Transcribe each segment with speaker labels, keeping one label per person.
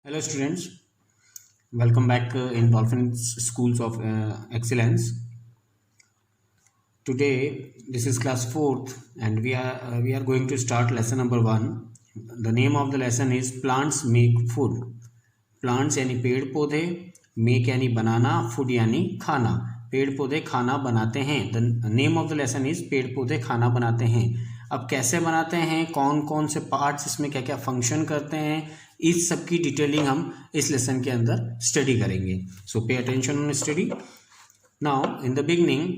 Speaker 1: Hello students, welcome back in Dolphins Schools of Excellence. Today this is class 4th and we are going to start lesson number 1. The name of the lesson is Plants Make Food. Plants यानी पेड़ पौधे, make यानी बनाना, food यानी खाना. पेड़ पौधे खाना बनाते हैं. The name of the lesson is पेड़ पौधे खाना बनाते हैं. अब कैसे बनाते हैं, कौन कौन से पार्ट्स इसमें क्या क्या फंक्शन करते हैं, इस सब की डिटेलिंग हम इस लेसन के अंदर स्टडी करेंगे. So pay attention on study. Now in the beginning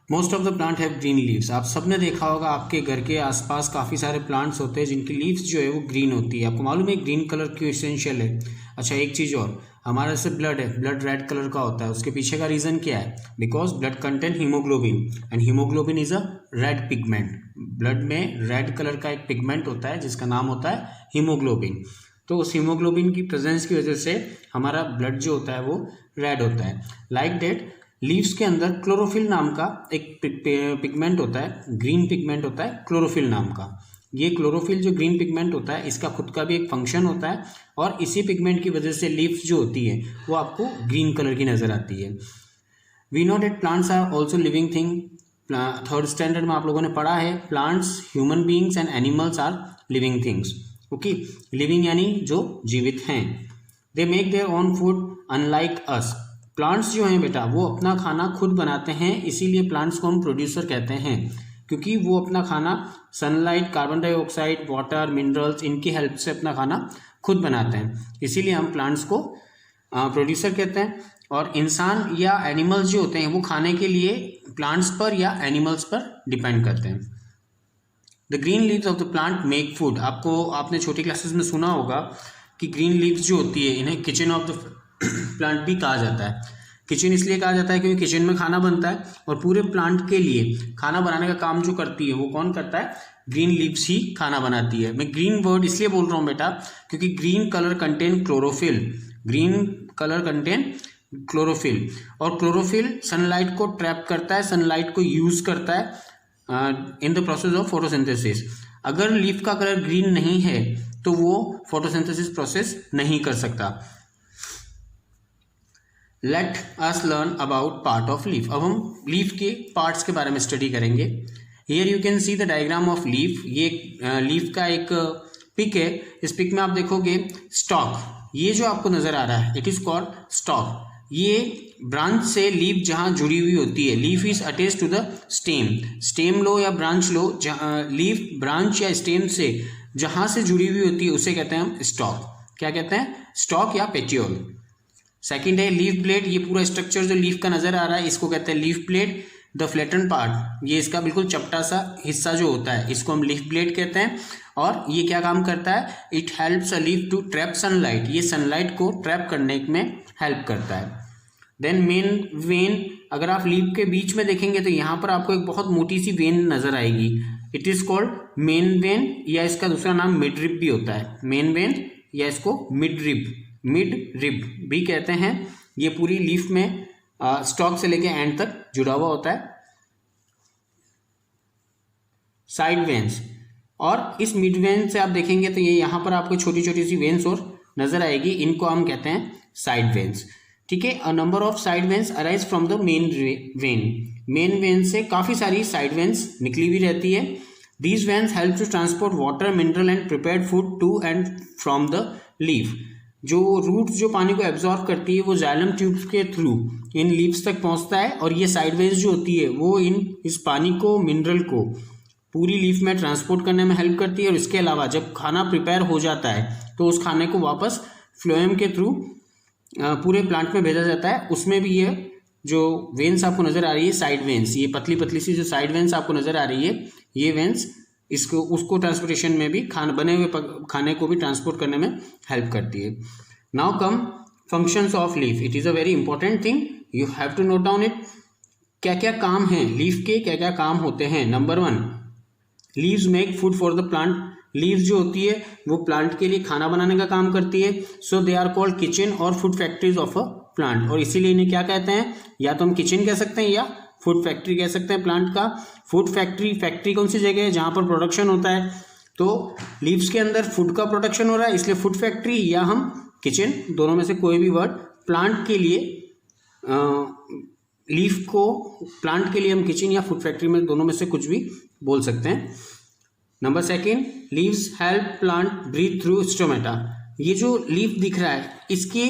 Speaker 1: most of the plant have green leaves. आप सबने देखा होगा आपके घर के आसपास काफ़ी सारे प्लांट्स होते हैं जिनकी लीव्स जो है वो ग्रीन होती है. आपको मालूम है ग्रीन कलर क्यों एसेंशियल है? अच्छा, एक चीज़ और, हमारा जैसे ब्लड है, ब्लड रेड कलर का होता है. उसके पीछे का रीज़न क्या है? Because blood content haemoglobin and haemoglobin is a red pigment. Blood में रेड कलर का एक पिगमेंट होता है जिसका नाम होता है हीमोग्लोबिन. तो उस हीमोग्लोबिन की प्रेजेंस की वजह से हमारा ब्लड जो होता है वो रेड होता है. लाइक डेट लीव्स के अंदर क्लोरोफिल नाम का एक पिगमेंट होता है, ग्रीन पिगमेंट होता है क्लोरोफिल नाम का. ये क्लोरोफिल जो ग्रीन पिगमेंट होता है इसका खुद का भी एक फंक्शन होता है और इसी पिगमेंट की वजह से लीव्स जो होती है वो आपको ग्रीन कलर की नज़र आती है. We know that plants are also living thing. Third standard में आप लोगों ने पढ़ा है plants, human beings and animals are living things. Okay, living यानी जो जीवित हैं. They make their own food unlike us. Plants जो हैं बेटा वो अपना खाना खुद बनाते हैं, इसीलिए प्लांट्स को हम प्रोड्यूसर कहते हैं, क्योंकि वो अपना खाना sunlight, carbon dioxide, water, minerals, इनकी हेल्प से अपना खाना खुद बनाते हैं. इसीलिए हम प्लांट्स को प्रोड्यूसर कहते हैं. और इंसान या एनिमल्स जो होते हैं वो खाने के लिए प्लांट्स पर या एनिमल्स पर डिपेंड करते हैं. The green leaves of the plant make food. आपने छोटी क्लासेस में सुना होगा कि ग्रीन लीव्स जो होती है इन्हें किचन ऑफ द प्लांट भी कहा जाता है. किचन इसलिए कहा जाता है क्योंकि किचन में खाना बनता है और पूरे प्लांट के लिए खाना बनाने का काम जो करती है वो कौन करता है? ग्रीन लीव्स ही खाना बनाती है. मैं ग्रीन वर्ड इसलिए बोल रहा हूँ बेटा क्योंकि green colour contain chlorophyll. Green colour contain chlorophyll और क्लोरोफिल सनलाइट को ट्रैप करता है, सनलाइट को यूज करता है in the process of photosynthesis. अगर लीफ का कलर ग्रीन नहीं है तो वो फोटोसिंथेसिस प्रोसेस नहीं कर सकता. Let us learn about part of leaf. अब हम लीफ के पार्ट्स के बारे में स्टडी करेंगे. Here you can see the diagram of leaf. ये लीफ का एक पिक है. इस पिक में आप देखोगे स्टॉक, ये जो आपको नजर आ रहा है इट इज कॉल्ड स्टॉक. ये ब्रांच से लीफ जहाँ जुड़ी हुई होती है, leaf is attached to the stem. Stem लो या ब्रांच लो, लीफ ब्रांच या स्टेम से जहाँ से जुड़ी हुई होती है उसे कहते हैं हम स्टॉक. क्या कहते हैं? स्टॉक या पेटियोल. सेकेंड है लीफ ब्लेड. ये पूरा स्ट्रक्चर जो लीफ का नजर आ रहा है इसको कहते हैं leaf blade. The flatten part, ये इसका बिल्कुल चपटा सा हिस्सा जो होता है इसको हम लीफ ब्लेड कहते हैं. और ये क्या काम करता है? It helps a leaf to trap sunlight. ये सनलाइट को ट्रैप करने में हेल्प करता है. Then main vein. अगर आप लीफ के बीच में देखेंगे तो यहाँ पर आपको एक बहुत मोटी सी वेन नजर आएगी. It is called main vein या इसका दूसरा नाम मिड रिब भी होता है. मेन वेन या इसको मिड रिब भी कहते हैं. ये पूरी लीफ में स्टॉक से लेके एंड तक जुड़ा हुआ होता है. साइड वेन्स, और इस मिड वेन से आप देखेंगे तो ये यहाँ पर आपको छोटी छोटी सी वेन्स और नजर आएगी, इनको हम कहते हैं साइड वेन्स. ठीक है, a number of side veins arise from the main vein. Main vein से काफी सारी साइड वेन्स निकली हुई रहती है. These veins help to transport water, mineral and prepared food to and from the leaf. जो रूट जो पानी को एब्जॉर्ब करती है वो जाइलम ट्यूब्स के थ्रू इन लीव्स तक पहुंचता है और ये साइडवेज जो होती है वो इस पानी को, मिनरल को पूरी लीफ में ट्रांसपोर्ट करने में हेल्प करती है. और इसके अलावा जब खाना प्रिपेयर हो जाता है तो उस खाने को वापस फ्लोएम के थ्रू पूरे प्लांट में भेजा जाता है. उसमें भी ये जो वेन्स आपको नजर आ रही है साइड वेन्स, ये पतली पतली सी जो साइड वेन्स आपको नजर आ रही है ये वेन्स इसको उसको ट्रांसपोर्टेशन में भी बने हुए खाने को भी ट्रांसपोर्ट करने में हेल्प करती है. Now come functions of leaf. It is a very important thing, you have to note down it. क्या क्या काम है लीफ के, क्या क्या काम होते हैं? Number 1, leaves make food for the plant. Leaves जो होती है वो प्लांट के लिए खाना बनाने का काम करती है. सो दे आर कॉल्ड किचन और food factories of a plant. और इसीलिए इन्हें क्या कहते हैं? या तो हम किचन कह सकते हैं या फूड फैक्ट्री कह सकते हैं प्लांट का. फूड फैक्ट्री कौन सी जगह है? जहाँ पर प्रोडक्शन होता है. तो लीव्स के अंदर फूड का प्रोडक्शन हो रहा है, इसलिए फूड फैक्ट्री या हम किचन, दोनों में से कोई भी वर्ड। प्लांट के लिए लीफ को, प्लांट के लिए हम किचन या फूड फैक्ट्री में दोनों में से कुछ भी बोल सकते हैं। Number second, leaves help plant breathe through stomata. ये जो लीफ दिख रहा है इसके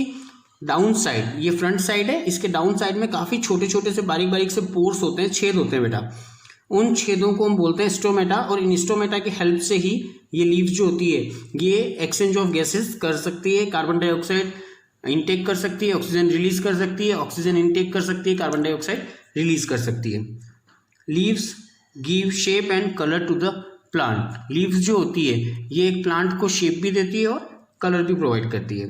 Speaker 1: डाउन साइड, ये फ्रंट साइड है, इसके डाउन साइड में काफ़ी छोटे छोटे से बारीक बारीक से पोर्स होते हैं, छेद होते हैं बेटा। उन छेदों को हम बोलते हैं स्टोमेटा, और इन स्टोमेटा की हेल्प से ही ये लीव्स जो होती है ये एक्सचेंज ऑफ गैसेस कर सकती है, कार्बन डाइऑक्साइड इनटेक कर सकती है, ऑक्सीजन रिलीज कर सकती है, ऑक्सीजन इनटेक कर सकती है, कार्बन डाइऑक्साइड रिलीज कर सकती है। Leaves give shape and colour to the plant. Leaves जो होती है ये एक प्लांट को शेप भी देती है और कलर भी प्रोवाइड करती है।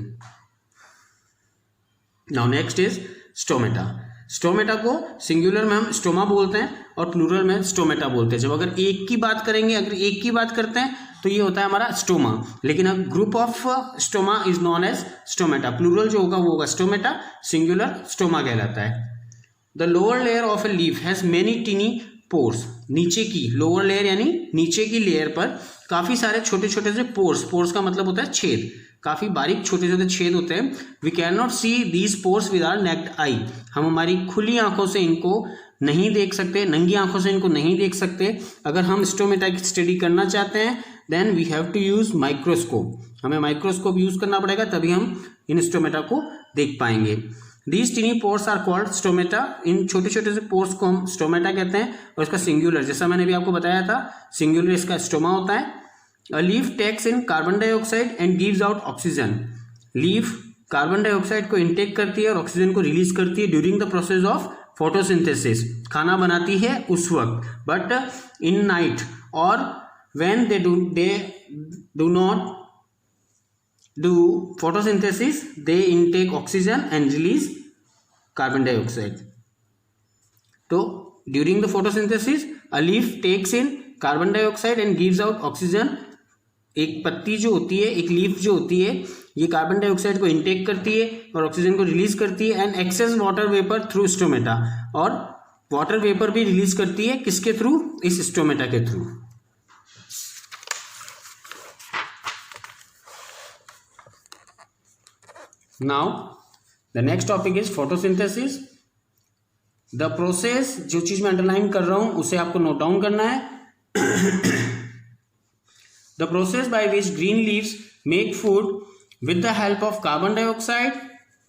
Speaker 1: Now next is stomata. Stomata को सिंगुलर में हम स्टोमा बोलते हैं और प्लूरल में स्टोमेटा बोलते हैं। जब अगर एक की बात करेंगे, अगर एक की बात करते हैं तो ये होता है हमारा स्टोमा, लेकिन अब group of stoma is known as stomata. Plural जो होगा वो होगा स्टोमेटा, सिंगुलर स्टोमा कहलाता है। The lower layer of a leaf has many tiny pores. नीचे की, लोअर लेयर यानी नीचे की लेयर पर काफी सारे छोटे छोटे से पोर्स, पोर्स का मतलब होता है छेद, काफी बारीक छोटे छोटे छेद होते हैं। We can not see these pores with our naked eye. हम हमारी खुली आंखों से इनको नहीं देख सकते, नंगी आंखों से इनको नहीं देख सकते। अगर हम स्टोमेटा की स्टडी करना चाहते हैं then we have to use microscope. हमें माइक्रोस्कोप यूज करना पड़ेगा, तभी हम इन स्टोमेटा को देख पाएंगे। These tiny pores are called stomata. इन छोटे छोटे से पोर्स को हम स्टोमेटा कहते हैं। और इसका सिंगुलर, जैसा मैंने भी आपको बताया था, सिंगुलर इसका स्टोमा होता है। A leaf takes in carbon dioxide and gives out oxygen. Leaf carbon dioxide को इनटेक करती है और ऑक्सीजन को रिलीज करती है during the process of photosynthesis. खाना बनाती है उस वक्त, बट इन नाइट और when they do not do photosynthesis they intake oxygen and release carbon dioxide. तो during the photosynthesis a leaf takes in carbon dioxide and gives out oxygen. एक पत्ती जो होती है, एक लीफ जो होती है, ये कार्बन डाइऑक्साइड को इनटेक करती है और ऑक्सीजन को रिलीज करती है। And excess water vapour through stomata, और वाटर वेपर भी रिलीज करती है किसके थ्रू? इस स्टोमेटा के through. Now the next topic is photosynthesis. The process, जो चीज मैं अंडरलाइन कर रहा हूं उसे आपको नोट डाउन करना है। The process by which green leaves make food with the help of carbon dioxide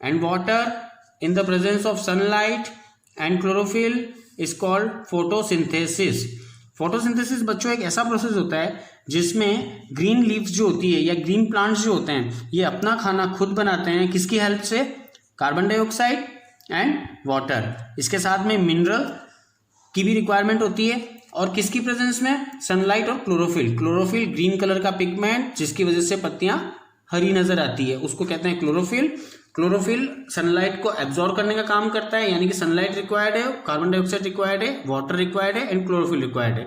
Speaker 1: and water in the presence of sunlight and chlorophyll is called photosynthesis. Photosynthesis बच्चों एक ऐसा प्रोसेस होता है जिसमें ग्रीन लीव्स जो होती है या ग्रीन प्लांट्स जो होते हैं ये अपना खाना खुद बनाते हैं। किसकी हेल्प से? Carbon dioxide and water. इसके साथ में मिनरल की भी रिक्वायरमेंट होती है, और किसकी प्रेजेंस में? सनलाइट और क्लोरोफिल। क्लोरोफिल ग्रीन कलर का पिगमेंट जिसकी वजह से पत्तियां हरी नजर आती है उसको कहते हैं क्लोरोफिल। क्लोरोफिल सनलाइट को एब्जॉर्ब करने का काम करता है, यानी कि सनलाइट रिक्वायर्ड है, कार्बन डाइऑक्साइड रिक्वायर्ड है, वाटर रिक्वायर्ड है एंड क्लोरोफिल रिक्वायर्ड है।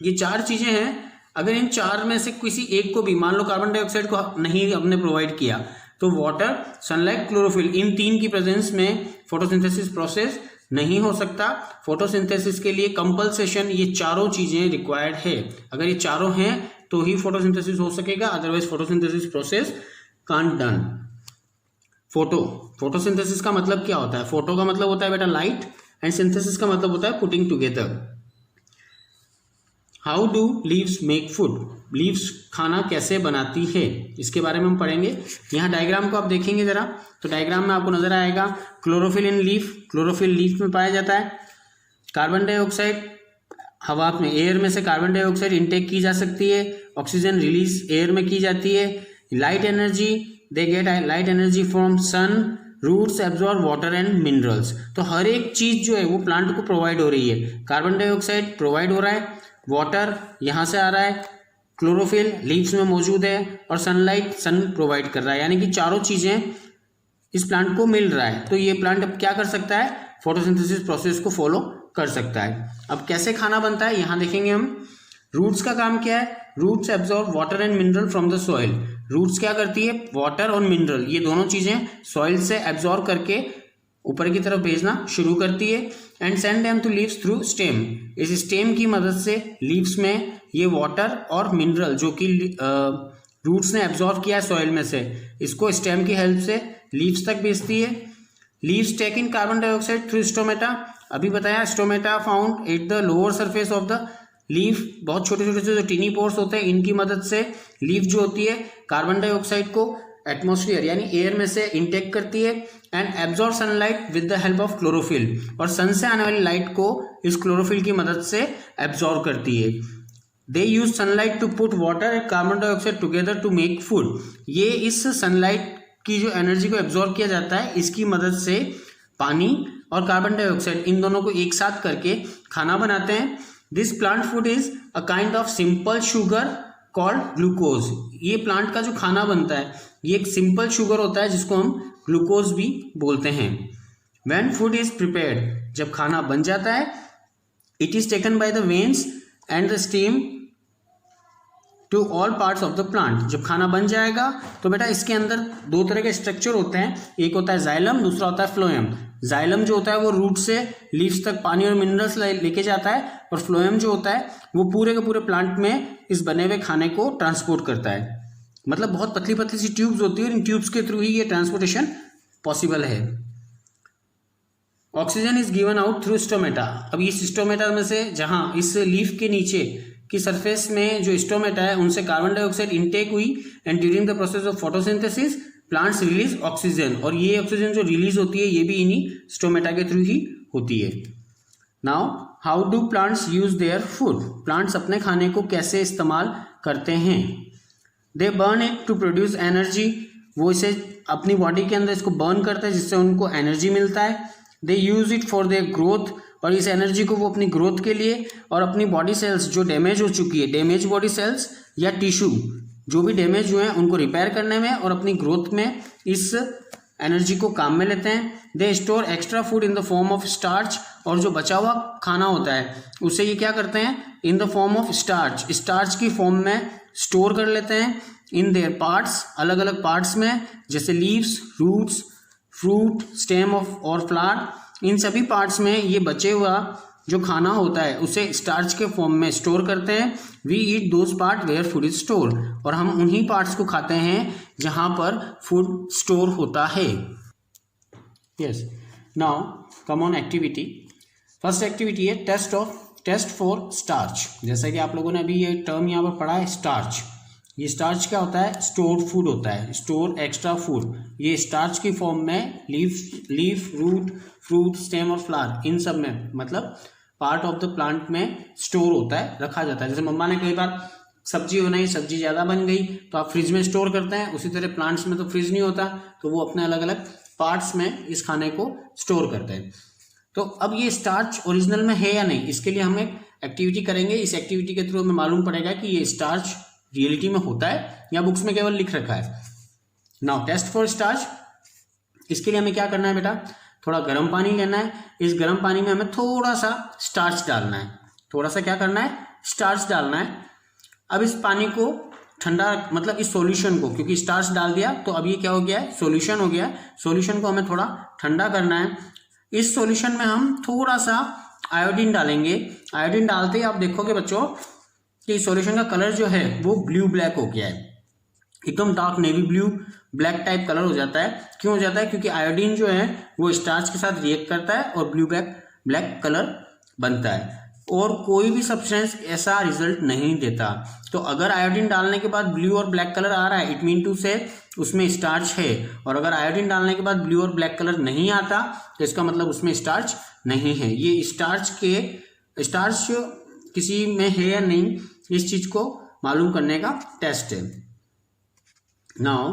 Speaker 1: ये चार चीजें हैं। अगर इन चार में से किसी एक को भी, मान लो कार्बन डाइऑक्साइड को नहीं हमने प्रोवाइड किया, तो वाटर, सनलाइट, क्लोरोफिल, इन तीन की प्रेजेंस में फोटोसिंथेसिस प्रोसेस नहीं हो सकता। फोटोसिंथेसिस के लिए कंपल्सेशन ये चारों चीजें रिक्वायर्ड है। अगर ये चारों हैं तो ही फोटोसिंथेसिस हो सकेगा, otherwise photosynthesis process can't done. Photosynthesis का मतलब क्या होता है? फोटो का मतलब होता है बेटा लाइट, एंड सिंथेसिस का मतलब होता है putting together. How do leaves make food? Leaves खाना कैसे बनाती है इसके बारे में हम पढ़ेंगे। यहाँ डायग्राम को आप देखेंगे जरा, तो डायग्राम में आपको नजर आएगा क्लोरोफिल इन लीफ। क्लोरोफिल लीफ में पाया जाता है। कार्बन डाइऑक्साइड हवा में, एयर में से कार्बन डाइऑक्साइड इनटेक की जा सकती है, ऑक्सीजन रिलीज एयर में की जाती है। Light energy, they get light energy from sun, roots absorb water and minerals. तो हर एक चीज जो है वो प्लांट को प्रोवाइड हो रही है। कार्बन डाइऑक्साइड प्रोवाइड हो रहा है, वाटर यहाँ से आ रहा है, क्लोरोफिल लीव्स में मौजूद है, और सनलाइट सन प्रोवाइड कर रहा है, यानी कि चारों चीजें इस प्लांट को मिल रहा है। तो ये प्लांट अब क्या कर सकता है? फोटोसिंथेसिस प्रोसेस को फॉलो कर सकता है। अब कैसे खाना बनता है यहाँ देखेंगे हम। रूट्स का काम क्या है? Roots absorb water and mineral from the soil. Roots क्या करती है? वाटर और मिनरल, ये दोनों चीजें सॉइल से एब्जॉर्ब करके ऊपर की तरफ भेजना शुरू करती है। And send them to leaves through stem, इस स्टेम की मदद से लीव्स में ये वाटर और मिनरल जो कि रूट्स ने एब्जॉर्व किया है सॉइल में से, इसको स्टेम की हेल्प से लीव्स तक भेजती है। लीव्स टेक इन कार्बन डाइऑक्साइड थ्रू स्टोमेटा, अभी बताया stomata found at the lower surface of the leaf, बहुत छोटे छोटे से जो टीनी पोर्स होते हैं इनकी मदद से लीफ जो होती है कार्बन डाइऑक्साइड को एटमॉस्फेयर यानी एयर में से इनटेक करती है and absorb sunlight with the help of chlorophyll, और सन से आने वाली लाइट को इस क्लोरोफिल की मदद से एब्जॉर्ब करती है। They use sunlight to put water and carbon dioxide together to make food, ये इस सनलाइट की जो एनर्जी को एब्जॉर्ब किया जाता है इसकी मदद से पानी और कार्बन डाइऑक्साइड इन दोनों को एक साथ करके खाना बनाते हैं। This plant food is a kind of simple sugar called glucose, ये प्लांट का जो खाना बनता है ये एक सिंपल शुगर होता है जिसको हम ग्लूकोज भी बोलते हैं। व्हेन फूड इज प्रिपेयर्ड, जब खाना बन जाता है, it is taken by the veins and the stem to all parts of the plant, जब खाना बन जाएगा तो बेटा इसके अंदर दो तरह के स्ट्रक्चर होते हैं, एक होता है जाइलम, दूसरा होता है फ्लोएम। जाइलम जो होता है वो रूट से लीव्स तक पानी और मिनरल्स लेके जाता है, और फ्लोएम जो होता है वो पूरे के पूरे प्लांट में इस बने हुए खाने को ट्रांसपोर्ट करता है। मतलब बहुत पतली पतली सी ट्यूब्स होती है और इन ट्यूब्स के थ्रू ही ये ट्रांसपोर्टेशन पॉसिबल है। Oxygen is given out through stomata, अब इस स्टोमेटा में से जहां इस लीफ के नीचे की सरफेस में जो स्टोमेटा है उनसे कार्बन डाइऑक्साइड इनटेक हुई and during the process of photosynthesis plants release oxygen, और ये ऑक्सीजन जो रिलीज होती है ये भी इन्हीं स्टोमेटा के थ्रू ही होती है। Now how do plants use their food, plants अपने खाने को कैसे इस्तेमाल करते हैं। They burn it to produce energy, वो इसे अपनी बॉडी के अंदर इसको बर्न करते हैं जिससे उनको एनर्जी मिलता है। They use it for their growth, और इस एनर्जी को वो अपनी ग्रोथ के लिए और अपनी बॉडी सेल्स जो डैमेज हो चुकी है, डैमेज बॉडी सेल्स या टिश्यू जो भी डैमेज हुए हैं उनको रिपेयर करने में और अपनी ग्रोथ में इस एनर्जी को काम में लेते हैं। They store extra food in the form of starch, और जो बचा हुआ खाना होता है उसे ये क्या करते हैं, in the form of starch, starch की फॉर्म में स्टोर कर लेते हैं इन देयर पार्ट्स, अलग अलग पार्ट्स में, जैसे leaves, roots, fruit, stem of और फ्लावर, इन सभी पार्ट्स में ये बचे हुआ जो खाना होता है उसे स्टार्च के फॉर्म में स्टोर करते हैं। We eat those part where food is store, और हम उन्हीं पार्ट्स को खाते हैं जहां पर फूड स्टोर होता है। Yes, now come on activity. First activity है टेस्ट फॉर स्टार्च। जैसा कि आप लोगों ने अभी ये टर्म यहाँ पर पढ़ा है स्टार्च, ये स्टार्च क्या होता है, स्टोर फूड होता है, स्टोर एक्स्ट्रा फूड। ये स्टार्च की फॉर्म में लीफ, रूट, फ्रूट, स्टेम और फ्लावर इन सब में मतलब पार्ट ऑफ द प्लांट में स्टोर होता है, रखा जाता है। जैसे मम्मा ने कई बार सब्जी बनाई, सब्जी ज़्यादा बन गई तो आप फ्रिज में स्टोर करते हैं, उसी तरह प्लांट्स में तो फ्रिज नहीं होता तो वो अपने अलग अलग पार्ट्स में इस खाने को स्टोर करते हैं। तो अब ये स्टार्च ओरिजिनल में है या नहीं, इसके लिए हम एक एक्टिविटी करेंगे। इस एक्टिविटी के थ्रू हमें मालूम पड़ेगा कि ये स्टार्च रियलिटी में होता है या बुक्स में केवल लिख रखा है। नाउ टेस्ट फॉर स्टार्च, इसके लिए हमें क्या करना है बेटा, थोड़ा गर्म पानी लेना है, इस गर्म पानी में हमें थोड़ा सा स्टार्च डालना है, थोड़ा सा क्या करना है, स्टार्च डालना है। अब इस पानी को ठंडा, मतलब इस सॉल्यूशन को, क्योंकि स्टार्च डाल दिया तो अब ये क्या हो गया है, सॉल्यूशन हो गया है। सॉल्यूशन को हमें थोड़ा ठंडा करना है। इस सॉल्यूशन में हम थोड़ा सा आयोडीन डालेंगे। आयोडीन डालते ही आप देखोगे बच्चों कि सॉल्यूशन का कलर जो है वो ब्लू ब्लैक हो गया है, एकदम dark navy blue black type colour हो जाता है। क्यों हो जाता है, क्योंकि आयोडीन जो है वो स्टार्च के साथ रिएक्ट करता है और ब्लू ब्लैक कलर बनता है, और कोई भी सब्सटेंस ऐसा रिजल्ट नहीं देता। तो अगर आयोडीन डालने के बाद ब्लू और ब्लैक कलर आ रहा है, इट मीन टू से उसमें स्टार्च है, और अगर आयोडीन डालने के बाद ब्लू और ब्लैक कलर नहीं आता तो इसका मतलब उसमें स्टार्च नहीं है। ये स्टार्च किसी में है या नहीं, इस चीज को मालूम करने का टेस्ट है। Now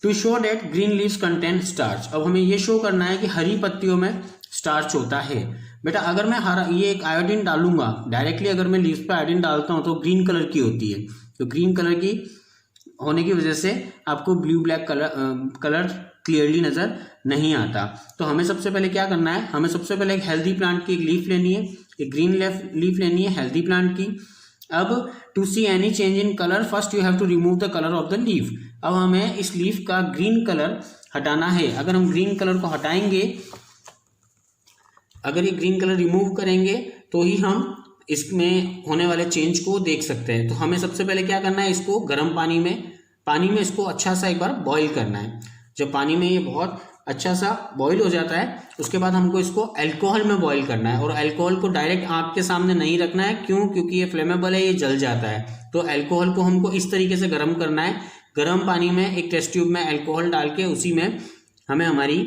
Speaker 1: to show that green leaves contain starch, अब हमें ये शो करना है कि हरी पत्तियों में स्टार्च होता है। बेटा अगर मैं ये एक आयोडीन डालूंगा डायरेक्टली, अगर मैं लीव्स पे आयोडीन डालता हूं तो ग्रीन कलर की होती है, तो ग्रीन कलर की होने की वजह से आपको ब्लू ब्लैक कलर क्लियरली नजर नहीं आता। तो हमें सबसे पहले क्या करना है, हमें सबसे पहले एक हेल्दी प्लांट की एक लीफ लेनी है, एक ग्रीन लीफ लेनी है हेल्दी प्लांट की। अब to see any change in colour first you have to remove the colour of the leaf. अब हमें इस लीफ का ग्रीन कलर हटाना है, अगर हम ग्रीन कलर को हटाएंगे, अगर ये ग्रीन कलर रिमूव करेंगे तो ही हम इसमें होने वाले चेंज को देख सकते हैं। तो हमें सबसे पहले क्या करना है, इसको गर्म पानी में इसको अच्छा सा एक बार बॉईल करना है। जब पानी में ये बहुत अच्छा सा बॉईल हो जाता है उसके बाद हमको इसको अल्कोहल में बॉईल करना है। और अल्कोहल को डायरेक्ट आग के सामने नहीं रखना है, क्यों? क्योंकि ये फ्लेमेबल है, ये जल जाता है। तो अल्कोहल को हमको इस तरीके से गर्म करना है, गर्म पानी में एक टेस्ट ट्यूब में अल्कोहल डाल के उसी में हमें हमारी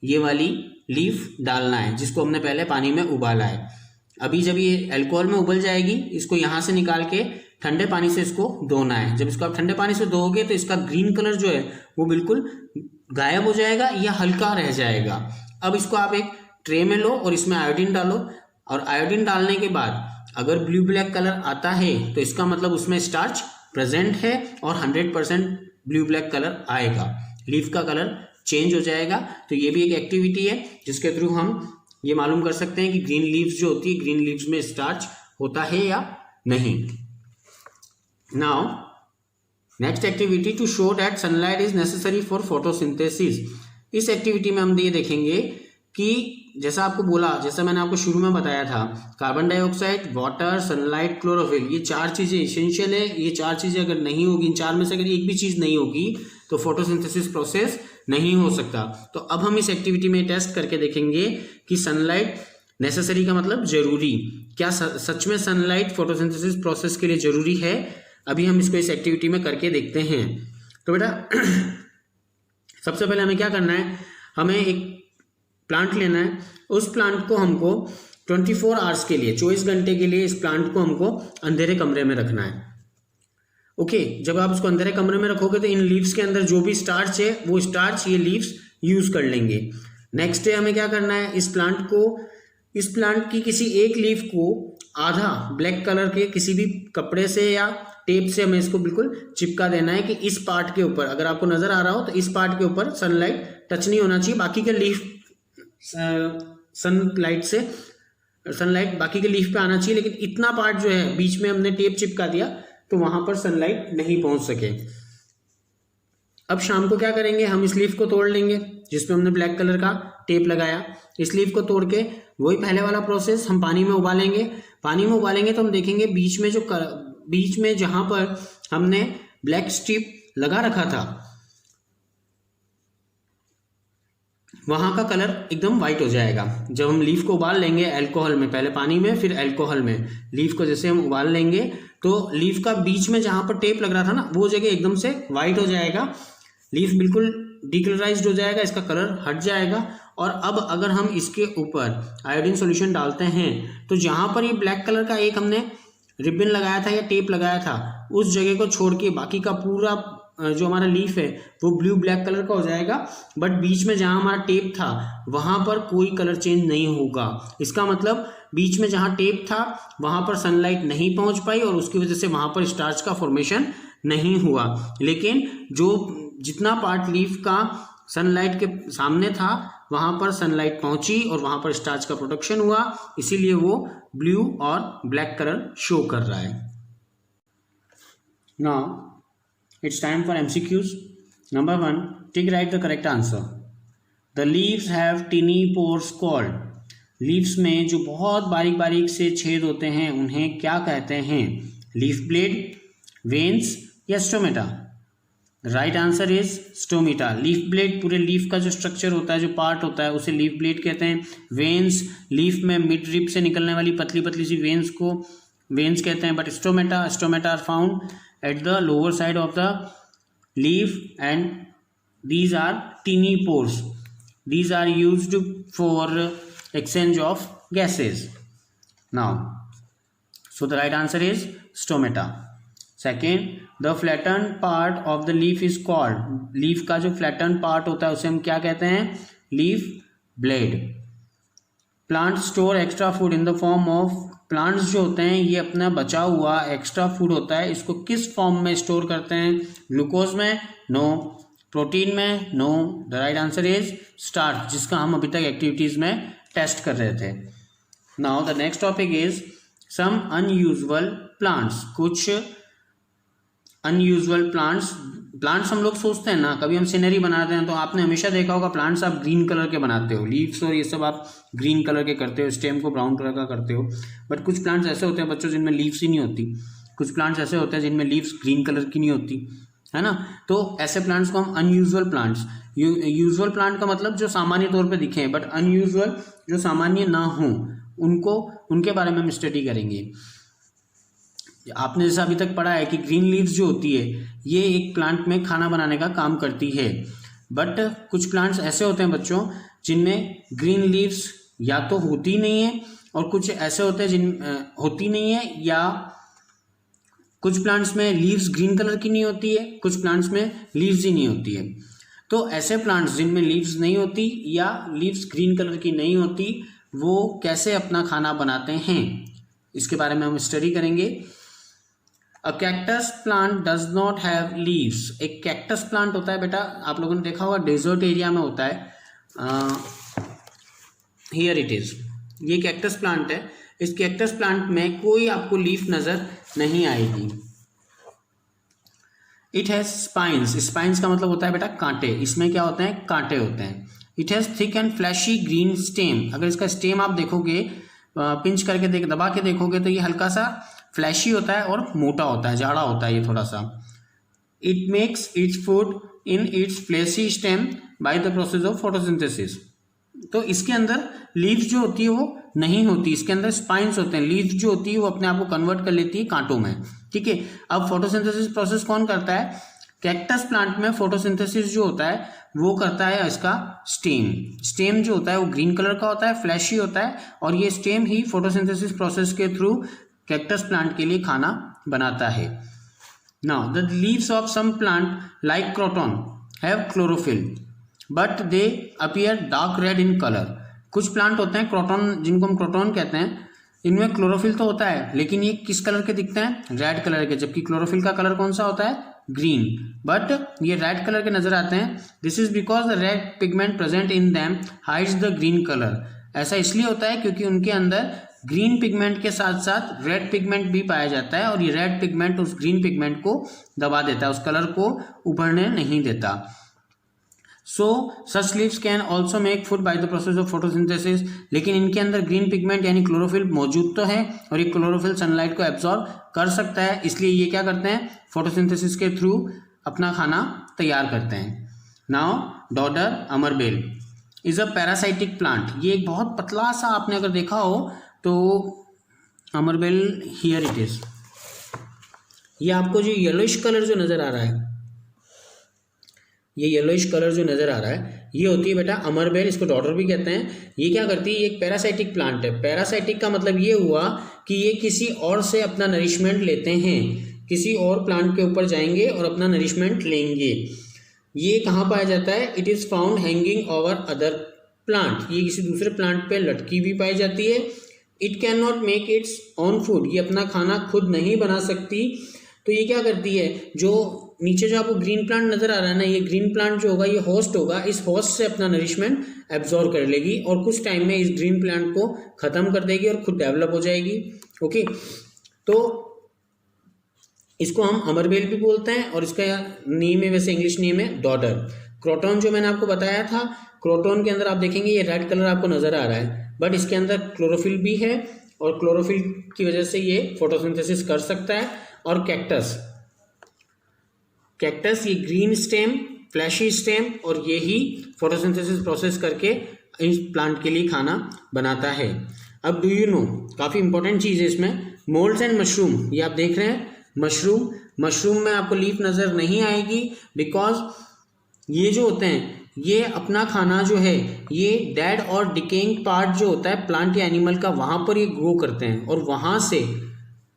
Speaker 1: ये वाली लीफ डालना है जिसको हमने पहले पानी में उबाला है। अभी जब ये अल्कोहल में उबल जाएगी, इसको यहाँ से निकाल के ठंडे पानी से इसको धोना है। जब इसको आप ठंडे पानी से धोओगे तो इसका ग्रीन कलर जो है वो बिल्कुल गायब हो जाएगा या हल्का रह जाएगा। अब इसको आप एक ट्रे में लो और इसमें आयोडीन डालो, और आयोडीन डालने के बाद अगर ब्लू ब्लैक कलर आता है तो इसका मतलब उसमें स्टार्च प्रेजेंट है और 100% ब्लू ब्लैक कलर आएगा, लीफ का कलर चेंज हो जाएगा। तो ये भी एक एक्टिविटी है जिसके थ्रू हम ये मालूम कर सकते हैं कि ग्रीन लीव्स जो होती है, ग्रीन लीव्स में स्टार्च होता है या नहीं। Now next activity, to show that sunlight is necessary for photosynthesis. इस एक्टिविटी में हम ये देखेंगे कि जैसा आपको बोला, जैसा मैंने आपको शुरू में बताया था, carbon dioxide, water, sunlight, chlorophyll, ये 4 चीजें एसेंशियल है। ये 4 चीजें अगर नहीं होगी, इन 4 में से अगर एक भी चीज नहीं होगी तो फोटोसिंथेसिस प्रोसेस नहीं हो सकता। तो अब हम इस एक्टिविटी में टेस्ट करके देखेंगे कि सनलाइट नेसेसरी का मतलब जरूरी, क्या सच में सनलाइट फोटोसिंथेसिस प्रोसेस के लिए जरूरी है? अभी हम इसको इस एक्टिविटी में करके देखते हैं। तो बेटा सबसे पहले हमें क्या करना है, हमें एक प्लांट लेना है। उस प्लांट को हमको 24 आवर्स के लिए, 24 घंटे के लिए इस प्लांट को हमको अंधेरे कमरे में रखना है। ओके, जब आप उसको अंधेरे कमरे में रखोगे तो इन लीव्स के अंदर जो भी स्टार्च है वो स्टार्च ये लीव्स यूज कर लेंगे। नेक्स्ट डे हमें क्या करना है, इस प्लांट की किसी एक लीफ को आधा ब्लैक कलर के किसी भी कपड़े से या टेप से हमें इसको बिल्कुल चिपका देना है कि इस पार्ट के ऊपर, अगर आपको नजर आ रहा हो तो इस पार्ट के ऊपर सनलाइट टच नहीं होना चाहिए, बाकी के लीफ सनलाइट बाकी के लीफ पे आना चाहिए, लेकिन इतना पार्ट जो है बीच में हमने टेप चिपका दिया तो वहां पर सनलाइट नहीं पहुंच सके। अब शाम को क्या करेंगे, हम इस लीफ को तोड़ लेंगे जिसमें हमने ब्लैक कलर का टेप लगाया। इस लीफ को तोड़ के वही पहले वाला प्रोसेस हम पानी में उबालेंगे। पानी में उबालेंगे तो हम देखेंगे बीच में जहां पर हमने ब्लैक स्ट्रिप लगा रखा था वहां का कलर एकदम व्हाइट हो जाएगा। जब हम लीफ को उबाल लेंगे अल्कोहल में, पहले पानी में फिर अल्कोहल में, लीफ को जैसे हम उबाल लेंगे तो लीफ का बीच में जहां पर टेप लग रहा था ना वो जगह एकदम से व्हाइट हो जाएगा, लीफ बिल्कुल डिकलराइज्ड हो जाएगा, इसका कलर हट जाएगा। और अब अगर हम इसके ऊपर आयोडीन सॉल्यूशन डालते हैं तो जहां पर ये ब्लैक कलर का एक हमने रिबन लगाया था या टेप लगाया था उस जगह को छोड़ के बाकी का पूरा जो हमारा लीफ है वो ब्लू ब्लैक कलर का हो जाएगा, बट बीच में जहां हमारा टेप था वहां पर कोई कलर चेंज नहीं होगा। इसका मतलब बीच में जहां टेप था वहां पर सनलाइट नहीं पहुंच पाई और उसकी वजह से वहां पर स्टार्च का फॉर्मेशन नहीं हुआ, लेकिन जो जितना पार्ट लीफ का सनलाइट के सामने था वहां पर सनलाइट पहुंची और वहां पर स्टार्च का प्रोडक्शन हुआ, इसीलिए वो ब्लू और ब्लैक कलर शो कर रहा है। Now it's time for MCQs. Number 1, tick write the correct answer. The leaves have tiny pores called. Leaves में जो बहुत बारीक बारीक से छेद होते हैं उन्हें क्या कहते हैं? लीफ ब्लेड, वेन्स या stomata? Right answer is stomata. Leaf blade पूरे लीफ का जो स्ट्रक्चर होता है, जो पार्ट होता है उसे लीफ ब्लेड कहते हैं। वेन्स लीफ में मिड रिब से निकलने वाली पतली पतली सी वेन्स को वेन्स कहते हैं। But stomata are found at the lower side of the leaf and these are tiny pores. These are used for exchange of gases. Now, so the right answer is stomata. Second, the flattened part of the leaf is called. Leaf का जो flattened part होता है उसे हम क्या कहते हैं? Leaf blade. Plants store extra food in the form of, plants जो होते हैं ये अपना बचा हुआ एक्स्ट्रा फूड होता है, इसको किस फॉर्म में स्टोर करते हैं? ग्लूकोज में? नो। प्रोटीन में? No. The right answer is starch, जिसका हम अभी तक एक्टिविटीज में टेस्ट कर रहे थे। Now the next topic is some unusual plants. कुछ अनयूजुअल प्लांट्स प्लांट्स हम लोग सोचते हैं ना, कभी हम सीनरी बनाते हैं तो आपने हमेशा देखा होगा प्लांट्स आप ग्रीन कलर के बनाते हो, लीव्स और ये सब आप ग्रीन कलर के करते हो, स्टेम को ब्राउन कलर का करते हो। बट कुछ प्लांट्स ऐसे होते हैं बच्चों जिनमें लीव्स ही नहीं होती, कुछ प्लांट्स ऐसे होते हैं जिनमें लीव्स ग्रीन कलर की नहीं होती, है ना। तो ऐसे प्लांट्स को हम अनयूजुअल प्लांट्स, यूजुअल प्लांट का मतलब जो सामान्य तौर पे दिखे, बट अनयूजुअल जो सामान्य ना हो उनको, उनके बारे में हम स्टडी करेंगे। आपने जैसा अभी तक पढ़ा है कि ग्रीन लीव्स जो होती है ये एक प्लांट में खाना बनाने का काम करती है। बट कुछ प्लांट्स ऐसे होते हैं बच्चों जिनमें ग्रीन लीव्स या तो होती नहीं है, और कुछ ऐसे होते हैं जिन होती नहीं है, या कुछ प्लांट्स में लीव्स ग्रीन कलर की नहीं होती है, कुछ प्लांट्स में लीव्स ही नहीं होती है। तो ऐसे प्लांट्स जिनमें लीव्स नहीं होती या लीव्स ग्रीन कलर की नहीं होती, वो कैसे अपना खाना बनाते हैं इसके बारे में हम स्टडी करेंगे। अ cactus plant does not have leaves. एक कैक्टस प्लांट होता है बेटा, आप लोगों ने देखा होगा डेजर्ट एरिया में होता है। हियर इट इज, ये कैक्टस प्लांट है। इस कैक्टस प्लांट में कोई आपको लीफ नजर नहीं आएगी। It has spines. स्पाइन्स का मतलब होता है बेटा कांटे, इसमें क्या होते हैं, कांटे होते हैं। It has thick and fleshy green stem. अगर इसका स्टेम आप देखोगे, पिंच करके दबा के देखोगे तो ये हल्का सा फ्लैशी होता है और मोटा होता है, जाड़ा होता है ये थोड़ा सा। It makes its food in its fleshy stem by the process of photosynthesis. तो इसके अंदर लीव्स जो होती है वो नहीं होती, इसके अंदर स्पाइन्स होते हैं। लीव्स जो होती है वो अपने आप को कन्वर्ट कर लेती है कांटों में, ठीक है। अब फोटोसिंथेसिस प्रोसेस कौन करता है, कैक्टस प्लांट में फोटोसिंथेसिस जो होता है वो करता है इसका स्टेम। स्टेम जो होता है वो ग्रीन कलर का होता है, फ्लैशी होता है, और ये स्टेम ही फोटोसिंथेसिस प्रोसेस के थ्रू कैक्टस प्लांट के लिए खाना बनाता है। Now the leaves of some plant like croton have chlorophyll but they appear dark red in colour. कुछ प्लांट होते हैं क्रोटन, जिनको हम क्रोटन कहते हैं, इनमें क्लोरोफिल तो होता है लेकिन ये किस कलर के दिखते हैं, रेड कलर के, जबकि क्लोरोफिल का कलर कौन सा होता है, ग्रीन, बट ये रेड कलर के नजर आते हैं। This is because the red pigment present in them hides the green colour. ऐसा इसलिए होता है क्योंकि उनके अंदर ग्रीन पिगमेंट के साथ साथ रेड पिगमेंट भी पाया जाता है, और ये रेड पिगमेंट उस ग्रीन पिगमेंट को दबा देता है, उस कलर को उभरने नहीं देता। So such leaves can also make food by the process of photosynthesis. लेकिन इनके अंदर ग्रीन पिगमेंट यानी क्लोरोफिल मौजूद तो है, और ये क्लोरोफिल सनलाइट को एब्जॉर्ब कर सकता है, इसलिए ये क्या करते हैं, फोटोसिंथेसिस के थ्रू अपना खाना तैयार करते हैं। नाउ डॉडर अमरबेल इज अ पैरासाइटिक प्लांट। ये एक बहुत पतला सा, आपने अगर देखा हो तो अमरबेल, हियर इट इज, ये आपको जो येलोइश कलर जो नजर आ रहा है, ये येलोइश कलर जो नजर आ रहा है, ये होती है बेटा अमरबेल, इसको डॉडर भी कहते हैं। ये क्या करती है, ये एक पैरासाइटिक प्लांट है। पैरासाइटिक का मतलब ये हुआ कि ये किसी और से अपना नरिशमेंट लेते हैं, किसी और प्लांट के ऊपर जाएंगे और अपना नरिशमेंट लेंगे। ये कहाँ पाया जाता है, it is found hanging over other plant. ये किसी दूसरे प्लांट पे लटकी भी पाई जाती है। It can not make its own food. ये अपना खाना खुद नहीं बना सकती, तो ये क्या करती है, जो नीचे जो आपको ग्रीन प्लांट नजर आ रहा है ना, ये ग्रीन प्लांट जो होगा ये होस्ट होगा, इस होस्ट से अपना नरिशमेंट एब्जॉर्ब कर लेगी और कुछ टाइम में इस ग्रीन प्लांट को खत्म कर देगी और खुद डेवलप हो जाएगी। ओके, तो इसको हम अमरबेल भी बोलते हैं, और इसका नेम है, वैसे इंग्लिश नेम है डॉडर। क्रोटन जो मैंने आपको बताया था, क्रोटन के अंदर आप देखेंगे ये रेड कलर आपको नजर आ रहा है, बट इसके अंदर क्लोरोफिल भी है, और क्लोरोफिल की वजह से ये फोटोसिंथेसिस कर सकता है। और कैक्टस ये ग्रीन स्टेम, फ्लैशी स्टेम, और ये ही फोटोसिंथेसिस प्रोसेस करके इस प्लांट के लिए खाना बनाता है। अब डू यू नो, काफ़ी इंपॉर्टेंट चीज़ है इसमें, मोल्ड्स एंड मशरूम। ये आप देख रहे हैं मशरूम में आपको लीफ नज़र नहीं आएगी, बिकॉज ये जो होते हैं ये अपना खाना जो है ये डेड और डिकेइंग पार्ट जो होता है प्लांट या एनिमल का, वहाँ पर ये ग्रो करते हैं, और वहाँ से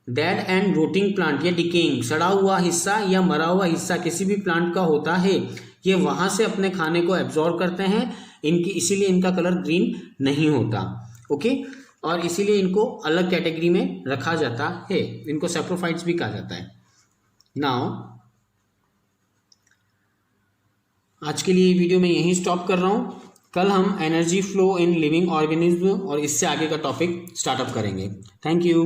Speaker 1: डेड एंड रोटिंग प्लांट या डिकेइंग, सड़ा हुआ हिस्सा या मरा हुआ हिस्सा किसी भी प्लांट का होता है, ये वहाँ से अपने खाने को एब्जॉर्ब करते हैं। इनकी इसीलिए इनका कलर ग्रीन नहीं होता। ओके, और इसीलिए इनको अलग कैटेगरी में रखा जाता है, इनको सैप्रोफाइट्स भी कहा जाता है। नाउ आज के लिए वीडियो में यहीं स्टॉप कर रहा हूँ। कल हम energy flow in living organism और इससे आगे का टॉपिक स्टार्टअप करेंगे। Thank you.